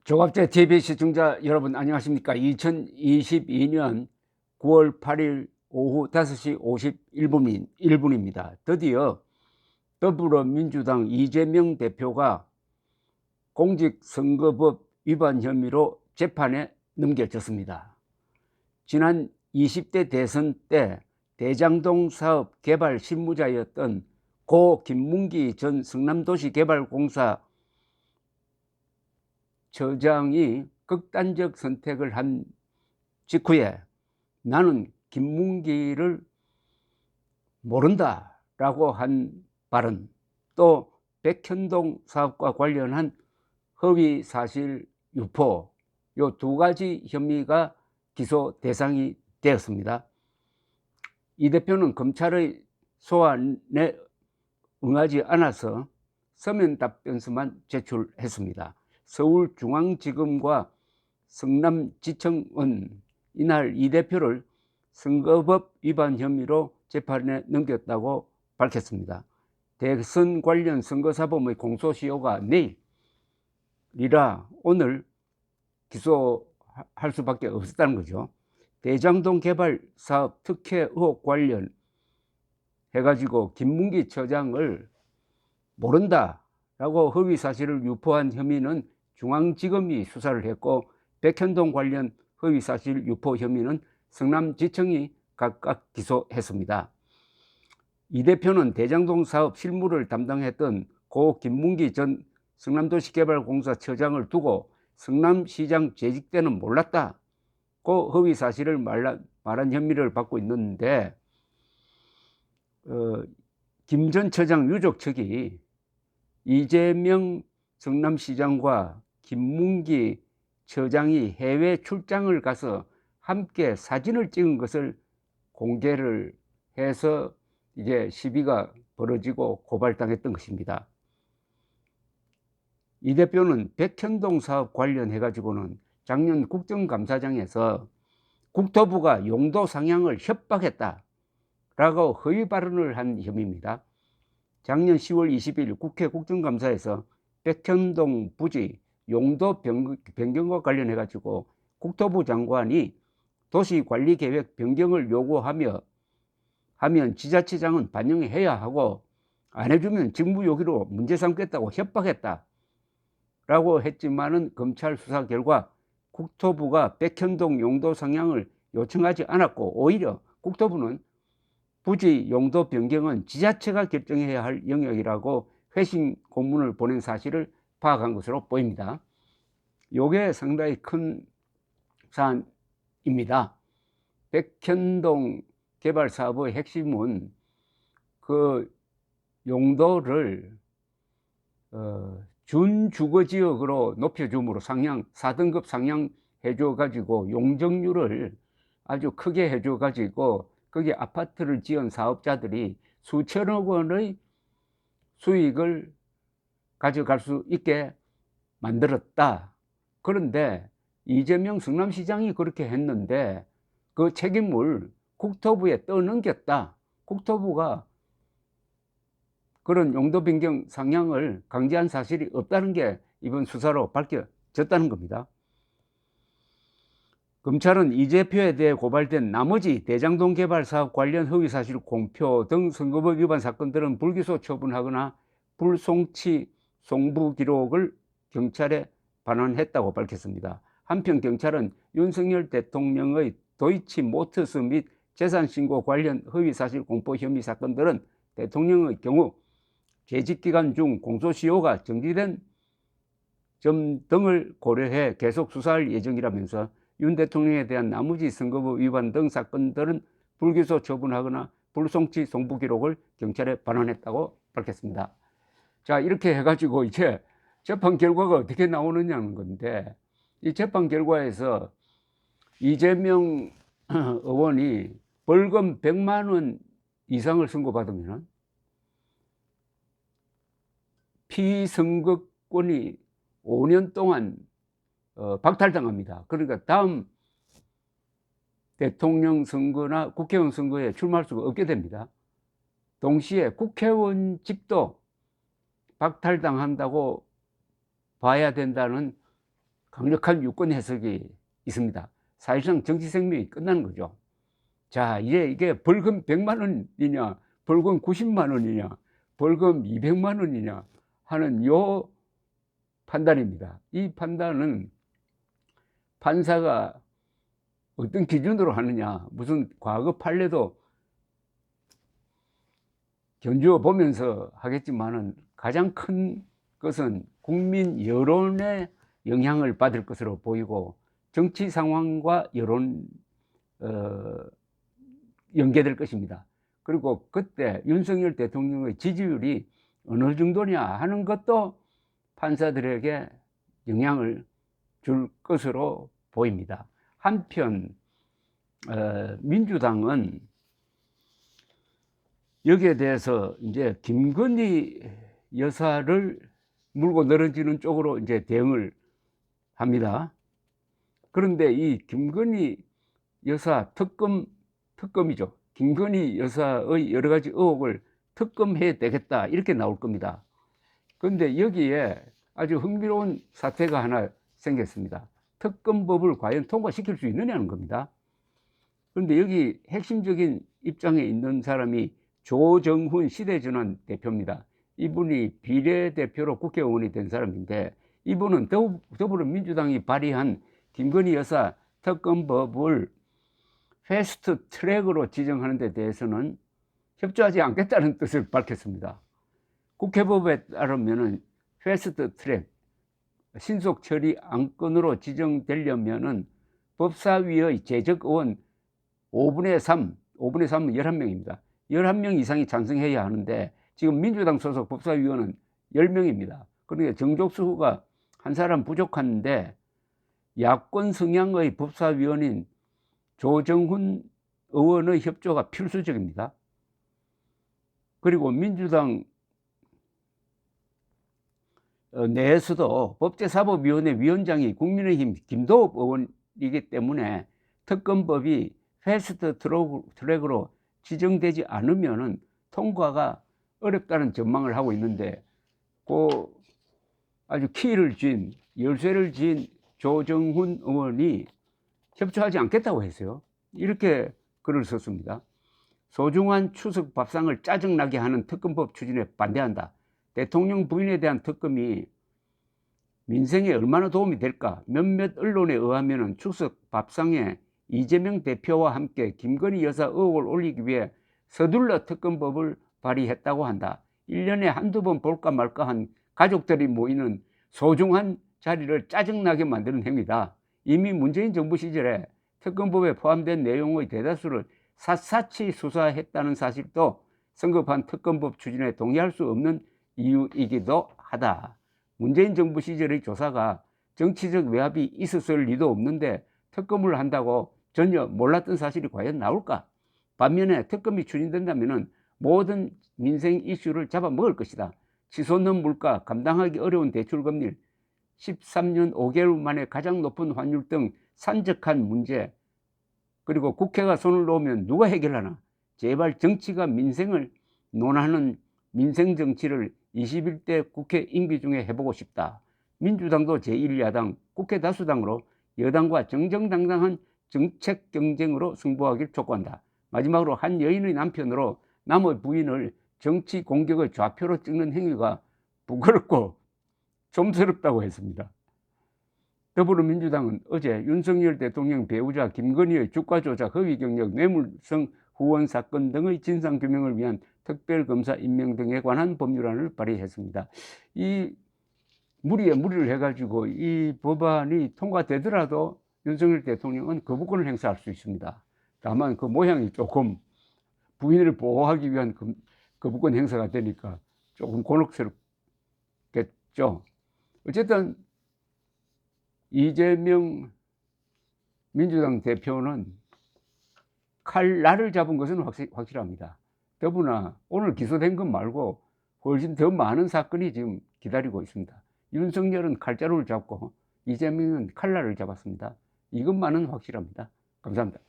조갑제 TV 시청자 여러분 안녕하십니까? 2022년 9월 8일 오후 5시 51분입니다. 드디어 더불어민주당 이재명 대표가 공직선거법 위반 혐의로 재판에 넘겨졌습니다. 지난 20대 대선 때 대장동 사업 개발 실무자였던 고 김문기 전 성남도시개발공사 처장이 극단적 선택을 한 직후에 나는 김문기를 모른다라고 한 발언, 또 백현동 사업과 관련한 허위 사실 유포, 요 두 가지 혐의가 기소 대상이 되었습니다. 이 대표는 검찰의 소환에 응하지 않아서 서면 답변서만 제출했습니다. 서울중앙지검과 성남지청은 이날 이 대표를 선거법 위반 혐의로 재판에 넘겼다고 밝혔습니다. 대선 관련 선거사범의 공소시효가 내일이라 오늘 기소할 수밖에 없었다는 거죠. 대장동 개발 사업 특혜 의혹 관련 해가지고 김문기 처장을 모른다라고 허위 사실을 유포한 혐의는 중앙지검이 수사를 했고, 백현동 관련 허위 사실 유포 혐의는 성남지청이 각각 기소했습니다. 이 대표는 대장동 사업 실무를 담당했던 고 김문기 전 성남도시개발공사 처장을 두고 성남시장 재직 때는 몰랐다고 허위 사실을 말한 혐의를 받고 있는데, 김 전 처장 유족 측이 이재명 성남시장과 김문기 처장이 해외 출장을 가서 함께 사진을 찍은 것을 공개를 해서 이제 시비가 벌어지고 고발당했던 것입니다. 이 대표는 백현동 사업 관련해 가지고는 작년 국정감사장에서 국토부가 용도 상향을 협박했다라고 허위 발언을 한 혐의입니다. 작년 10월 20일 국회 국정감사에서 백현동 부지 용도 변경과 관련해 가지고 국토부 장관이 도시관리계획 변경을 요구하면 지자체장은 반영해야 하고, 안 해주면 직무유기로 문제 삼겠다고 협박했다라고 했지만은 검찰 수사 결과 국토부가 백현동 용도 상향을 요청하지 않았고, 오히려 국토부는 부지 용도 변경은 지자체가 결정해야 할 영역이라고 회신 공문을 보낸 사실을 파악한 것으로 보입니다. 이게 상당히 큰 사안입니다. 백현동 개발 사업의 핵심은 그 용도를 준주거지역으로 높여줌으로 4등급 상향해줘 가지고 용적률을 아주 크게 해줘 가지고 거기에 아파트를 지은 사업자들이 수천억 원의 수익을 가져갈 수 있게 만들었다. 그런데 이재명 성남시장이 그렇게 했는데 그 책임을 국토부에 떠넘겼다. 국토부가 그런 용도 변경 상향을 강제한 사실이 없다는 게 이번 수사로 밝혀졌다는 겁니다. 검찰은 이 대표에 대해 고발된 나머지 대장동 개발 사업 관련 허위 사실 공표 등 선거법 위반 사건들은 불기소 처분하거나 불송치 송부 기록을 경찰에 반환했다고 밝혔습니다. 한편 경찰은 윤석열 대통령의 도이치모터스 및 재산신고 관련 허위 사실 공표 혐의 사건들은 대통령의 경우 재직기간 중 공소시효가 정지된 점 등을 고려해 계속 수사할 예정이라면서 윤 대통령에 대한 나머지 선거법 위반 등 사건들은 불기소 처분하거나 불송치 송부 기록을 경찰에 반환했다고 밝혔습니다. 자, 이렇게 해가지고 이제 재판 결과가 어떻게 나오느냐는 건데, 이 재판 결과에서 이재명 의원이 벌금 100만 원 이상을 선고받으면 피선거권이 5년 동안 박탈당합니다. 그러니까 다음 대통령 선거나 국회의원 선거에 출마할 수가 없게 됩니다. 동시에 국회의원직도 박탈당한다고 봐야 된다는 강력한 유권 해석이 있습니다. 사실상 정치 생명이 끝나는 거죠. 자, 이게 벌금 100만 원이냐, 벌금 90만 원이냐, 벌금 200만 원이냐 하는 요 판단입니다. 이 판단은 판사가 어떤 기준으로 하느냐, 무슨 과거 판례도 견주어 보면서 하겠지만은 가장 큰 것은 국민 여론의 영향을 받을 것으로 보이고 정치 상황과 여론 연계될 것입니다. 그리고 그때 윤석열 대통령의 지지율이 어느 정도냐 하는 것도 판사들에게 영향을 줄 것으로 보입니다. 한편 민주당은 여기에 대해서 이제 김건희 여사를 물고 늘어지는 쪽으로 이제 대응을 합니다. 그런데 이 김건희 여사 특검이죠. 김건희 여사의 여러 가지 의혹을 특검해야 되겠다 이렇게 나올 겁니다. 그런데 여기에 아주 흥미로운 사태가 하나 생겼습니다. 특검법을 과연 통과시킬 수 있느냐는 겁니다. 그런데 여기 핵심적인 입장에 있는 사람이 조정훈 시대전환 대표입니다. 이분이 비례대표로 국회의원이 된 사람인데 이분은 더불어민주당이 발의한 김건희 여사 특검법을 패스트 트랙으로 지정하는 데 대해서는 협조하지 않겠다는 뜻을 밝혔습니다. 국회법에 따르면 패스트 트랙, 신속 처리 안건으로 지정되려면 법사위의 재적 의원 5분의 3은 11명입니다. 11명 이상이 찬성해야 하는데 지금 민주당 소속 법사위원은 10명입니다. 그러니까 정족수가 한 사람 부족한데 야권 성향의 법사위원인 조정훈 의원의 협조가 필수적입니다. 그리고 민주당 내에서도 법제사법위원회 위원장이 국민의힘 김도읍 의원이기 때문에 특검법이 패스트 트랙으로 지정되지 않으면 통과가 어렵다는 전망을 하고 있는데 그 아주 키를 쥔 열쇠를 쥔 조정훈 의원이 협조하지 않겠다고 했어요. 이렇게 글을 썼습니다. 소중한 추석 밥상을 짜증나게 하는 특검법 추진에 반대한다. 대통령 부인에 대한 특검이 민생에 얼마나 도움이 될까? 몇몇 언론에 의하면 추석 밥상에 이재명 대표와 함께 김건희 여사 의혹을 올리기 위해 서둘러 특검법을 발의했다고 한다. 1년에 한두 번 볼까 말까 한 가족들이 모이는 소중한 자리를 짜증나게 만드는 행위다. 이미 문재인 정부 시절에 특검법에 포함된 내용의 대다수를 샅샅이 수사했다는 사실도 성급한 특검법 추진에 동의할 수 없는 이유이기도 하다. 문재인 정부 시절의 조사가 정치적 외압이 있었을 리도 없는데 특검을 한다고 전혀 몰랐던 사실이 과연 나올까? 반면에 특검이 추진된다면 모든 민생 이슈를 잡아먹을 것이다. 치솟는 물가, 감당하기 어려운 대출금리, 13년 5개월 만에 가장 높은 환율 등 산적한 문제, 그리고 국회가 손을 놓으면 누가 해결하나? 제발 정치가 민생을 논하는 민생 정치를 21대 국회 임기 중에 해보고 싶다. 민주당도 제1야당 국회 다수당으로 여당과 정정당당한 정책 경쟁으로 승부하길 촉구한다. 마지막으로 한 여인의 남편으로 남의 부인을 정치 공격의 좌표로 찍는 행위가 부끄럽고 좀스럽다고 했습니다. 더불어민주당은 어제 윤석열 대통령 배우자 김건희의 주가 조작, 허위 경력, 뇌물성 후원 사건 등의 진상규명을 위한 특별검사 임명 등에 관한 법률안을 발의했습니다. 이 무리에 무리를 해가지고 이 법안이 통과되더라도 윤석열 대통령은 거부권을 행사할 수 있습니다. 다만 그 모양이 조금 부인을 보호하기 위한 거부권 행사가 되니까 조금 곤혹스럽겠죠. 어쨌든 이재명 민주당 대표는 칼날을 잡은 것은 확실합니다. 더구나 오늘 기소된 것 말고 훨씬 더 많은 사건이 지금 기다리고 있습니다. 윤석열은 칼자루를 잡고 이재명은 칼날을 잡았습니다. 이것만은 확실합니다. 감사합니다.